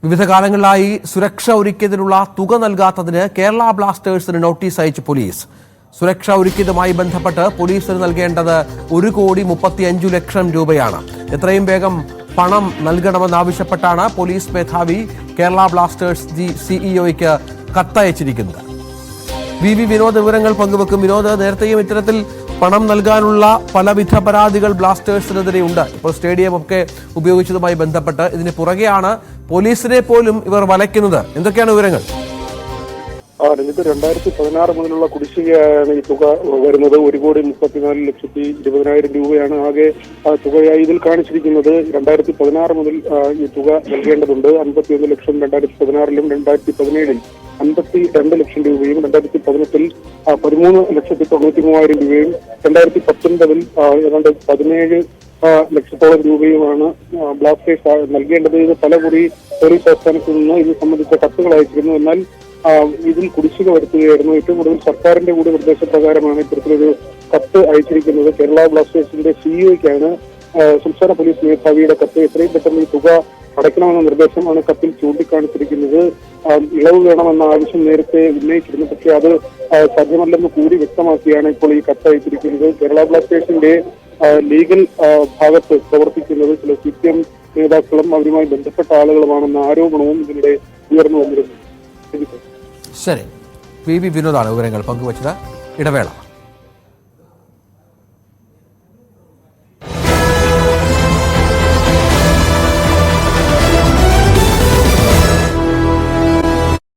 വിവിധ കാലങ്ങളിലായി സുരക്ഷ ഒരുക്കിയതിനുള്ള തുക നൽകാത്തതിന് കേരള ബ്ലാസ്റ്റേഴ്സിന് നോട്ടീസ് അയച്ചു പോലീസ്. സുരക്ഷ ഒരുക്കിയതുമായി ബന്ധപ്പെട്ട് പോലീസിന് നൽകേണ്ടത് 1,35,00,000 രൂപയാണ്. എത്രയും വേഗം പണം നൽകണമെന്നാവശ്യപ്പെട്ടാണ് പോലീസ് മേധാവി കേരള ബ്ലാസ്റ്റേഴ്സ് സിഇഒയ്ക്ക് കത്തയച്ചിരിക്കുന്നത്. വി വിനോദ് വിവരങ്ങൾ പങ്കുവെക്കും. വിനോദ്, നേരത്തെയും ഇത്തരത്തിൽ പണം നൽകാനുള്ള പലവിധ പരാതികൾ ബ്ലാസ്റ്റേഴ്സിനെതിരെയുണ്ട്. ഇപ്പോൾ സ്റ്റേഡിയം ഒക്കെ ഉപയോഗിച്ചതുമായി ബന്ധപ്പെട്ട് ഇതിന് പുറകെയാണ് പോലീസിനെ പോലും ഇവർ വലയ്ക്കുന്നത്. എന്തൊക്കെയാണ് വിവരങ്ങൾ? രഞ്ജിത്ത്, 2016 മുതലുള്ള കുടിശ്ശികയാണ് ഈ തുക വരുന്നത്. 1,34,20,000 രൂപയാണ് ആകെ തുകയായി ഇതിൽ കാണിച്ചിരിക്കുന്നത്. 2016 മുതൽ ഈ തുക നൽകേണ്ടതുണ്ട്. 51 ലക്ഷം 2016-ലും 2017-ൽ 52 ലക്ഷം രൂപയും 2018-ൽ 13,93,000 രൂപയും 2019-ൽ ഏതാണ്ട് 17 ലക്ഷത്തോളം രൂപയുമാണ് ബ്ലാസ്റ്റേഴ്സ് നൽകേണ്ടത്. ഇത് പലകുറി പോലീസ് ആസ്ഥാനത്ത് നിന്ന് ഇത് സംബന്ധിച്ച കത്തുകൾ അയച്ചിരുന്നു. എന്നാൽ ഇതിൽ കുടിശ്ശിക വരുത്തുകയായിരുന്നു. ഏറ്റവും കൂടുതൽ സർക്കാരിന്റെ കൂടി നിർദ്ദേശപ്രകാരമാണ് ഇത്തരത്തിലൊരു കത്ത് അയച്ചിരിക്കുന്നത്. കേരള ബ്ലാസ്റ്റേഴ്സിന്റെ സിഇഒയ്ക്കാണ് സംസ്ഥാന പോലീസ് മേധാവിയുടെ കത്ത്. എത്രയും പെട്ടെന്ന് ഈ തുക അടയ്ക്കണമെന്ന നിർദ്ദേശമാണ് കത്തിൽ ചൂണ്ടിക്കാണിച്ചിരിക്കുന്നത്. ഇളവ് വേണമെന്ന ആവശ്യം നേരത്തെ ഉന്നയിച്ചിരുന്നു, പക്ഷേ അത് സാധ്യമല്ലെന്ന് കൂടി വ്യക്തമാക്കിയാണ് ഇപ്പോൾ ഈ കത്ത് അയച്ചിരിക്കുന്നത്. കേരള ബ്ലാസ്റ്റേഴ്സിന്റെ ലീഗൽ ഭാഗത്ത് പ്രവർത്തിക്കുന്നത് ചില CPM നേതാക്കളും അവരുമായി ബന്ധപ്പെട്ട ആളുകളുമാണെന്ന ആരോപണവും ഇതിനിടെ ഉയർന്നു വന്നിരുന്നു. ശരി, വി വിനോദാണ് വിവരങ്ങൾ പങ്കുവച്ചത്. ഇടവേള.